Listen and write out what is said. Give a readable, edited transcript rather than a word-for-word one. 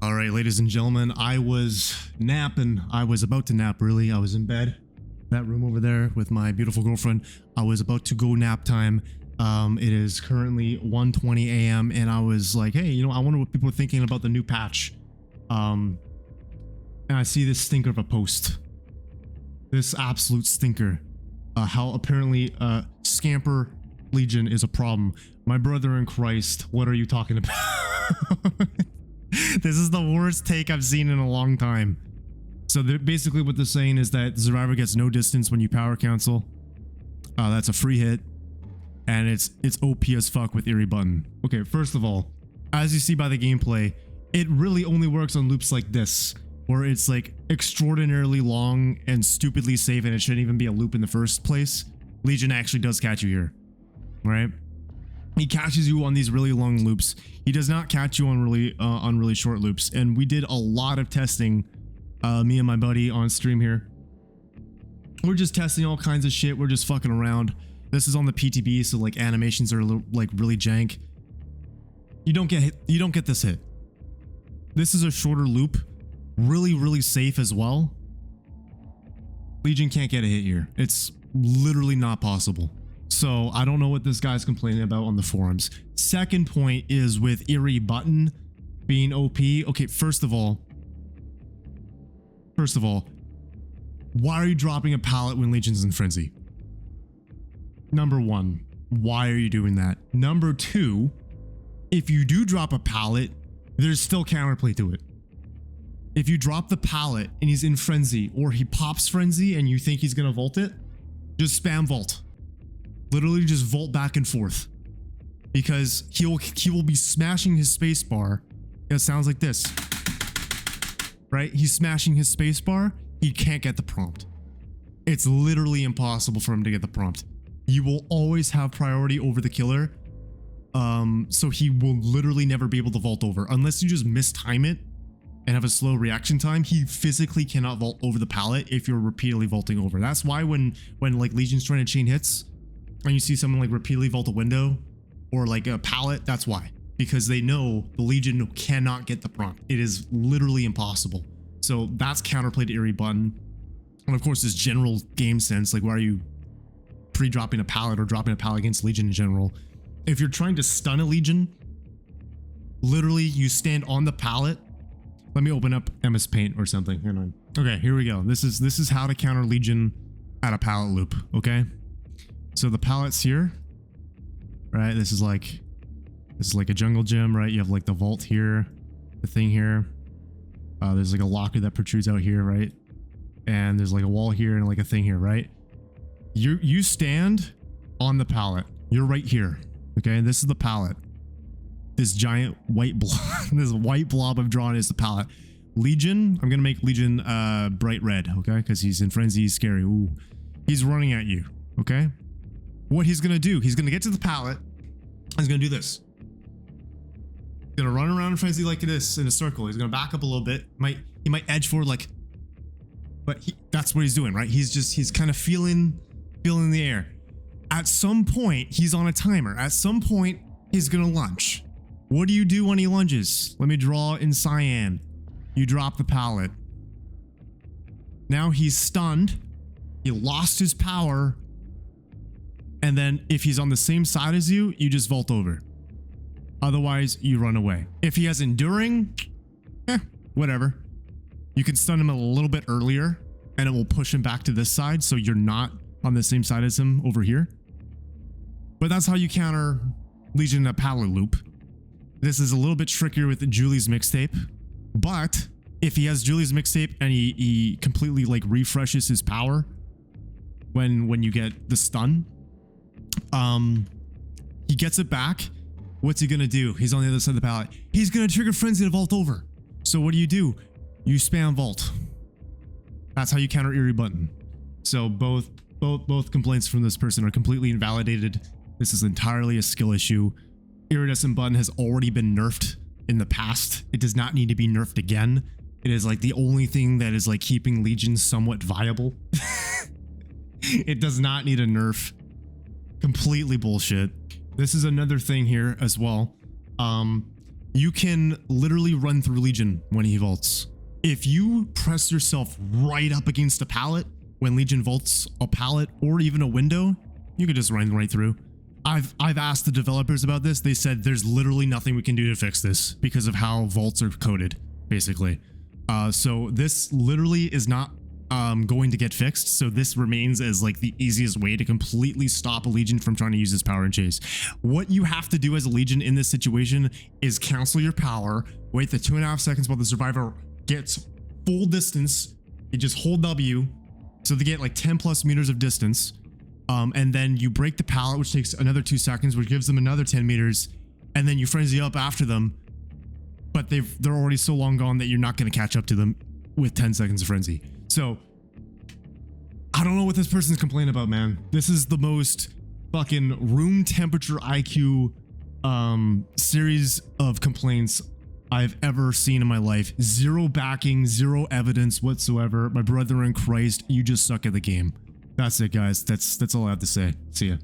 All right, ladies and gentlemen, I was napping. I was about to nap, really. I was in bed, that room over there with my beautiful girlfriend. I was about to go nap time. It is currently 1:20 a.m. and I was like, hey, you know, I wonder what people are thinking about the new patch. And I see this stinker of a post. This absolute stinker. How apparently Scamper Legion is a problem. My brother in Christ, what are you talking about? This is the worst take I've seen in a long time. So basically what they're saying is that the survivor gets no distance when you power cancel. That's a free hit. And it's OP as fuck with Eerie button. Okay, first of all, as you see by the gameplay, it really only works on loops like this, where it's like extraordinarily long and stupidly safe and it shouldn't even be a loop in the first place. Legion actually does catch you here, right? He catches you on these really long loops. He does not catch you on really short loops. And we did a lot of testing, me and my buddy on stream here. We're just testing all kinds of shit. We're just fucking around. This is on the PTB, so like animations are like really jank. You don't get hit. You don't get this hit. This is a shorter loop, really safe as well. Legion can't get a hit here. It's literally not possible. So I don't know what this guy's complaining about on the forums. Second point is with Eerie button being OP. Okay, first of all, why are you dropping a pallet when Legion's in frenzy? Number one, why are you doing that? Number two, if you do drop a pallet, there's still counterplay to it. If you drop the pallet and he's in frenzy, or he pops frenzy and you think he's gonna vault it, just spam vault. Literally just vault back and forth, because he will be smashing his space bar. It sounds like this, right? He's smashing his space bar. He can't get the prompt. It's literally impossible for him to get the prompt. You will always have priority over the killer. So he will literally never be able to vault over unless you just mistime it and have a slow reaction time. He physically cannot vault over the pallet if you're repeatedly vaulting over. That's why when like Legion's trying to chain hits and you see someone like repeatedly vault a window or like a pallet, that's why, because they know the Legion cannot get the prompt. It is literally impossible. So that's counterplay to Eerie button. And of course, this general game sense, like why are you pre-dropping a pallet or dropping a pallet against Legion in general? If you're trying to stun a Legion, literally you stand on the pallet. Let me open up MS Paint or something. Hang on. Okay, here we go. This is how to counter Legion at a pallet loop. Okay, so the pallet's here, right? This is like a jungle gym, right? You have like the vault here, the thing here. There's like a locker that protrudes out here, right? And there's like a wall here and like a thing here, right? You stand on the pallet. You're right here. Okay, this is the pallet. This giant white blob, this white blob I've drawn is the pallet. Legion, I'm gonna make Legion bright red, okay? Because he's in frenzy, he's scary. Ooh, he's running at you, okay? What he's gonna do, he's gonna get to the pallet, and he's gonna do this. He's gonna run around in frenzy like this in a circle. He's gonna back up a little bit. He might edge forward like, but that's what he's doing, right? He's kind of feeling the air. At some point, he's on a timer. At some point, he's gonna lunge. What do you do when he lunges? Let me draw in cyan. You drop the pallet. Now he's stunned. He lost his power. And then if he's on the same side as you, you just vault over. Otherwise, you run away. If he has enduring, whatever. You can stun him a little bit earlier and it will push him back to this side, so you're not on the same side as him over here. But that's how you counter Legion in a pallet loop. This is a little bit trickier with Julie's mixtape, but if he has Julie's mixtape and he completely like refreshes his power when you get the stun, he gets it back. What's he gonna do? He's on the other side of the pallet. He's gonna trigger frenzy to vault over. So what do? You spam vault. That's how you counter Eerie button. So both complaints from this person are completely invalidated. This is entirely a skill issue. Iridescent button has already been nerfed in the past. It does not need to be nerfed again. It is like the only thing that is like keeping Legion somewhat viable. It does not need a nerf. Completely bullshit. This is another thing here as well. you can literally run through Legion when he vaults. If you press yourself right up against a pallet when Legion vaults a pallet or even a window, you can just run right through. I've asked the developers about this. They said there's literally nothing we can do to fix this because of how vaults are coded, basically. So this literally is not going to get fixed. So this remains as like the easiest way to completely stop a Legion from trying to use his power and chase. What you have to do as a Legion in this situation is cancel your power, wait the 2.5 seconds while the survivor gets full distance. You just hold W, so they get like 10 plus meters of distance. And then you break the pallet, which takes another 2 seconds, which gives them another 10 meters. And then you frenzy up after them. But they're already so long gone that you're not going to catch up to them with 10 seconds of frenzy. So I don't know what this person's complaining about, man. This is the most fucking room temperature IQ series of complaints I've ever seen in my life. Zero backing, zero evidence whatsoever. My brother in Christ, you just suck at the game. That's it, guys. That's all I have to say. See ya.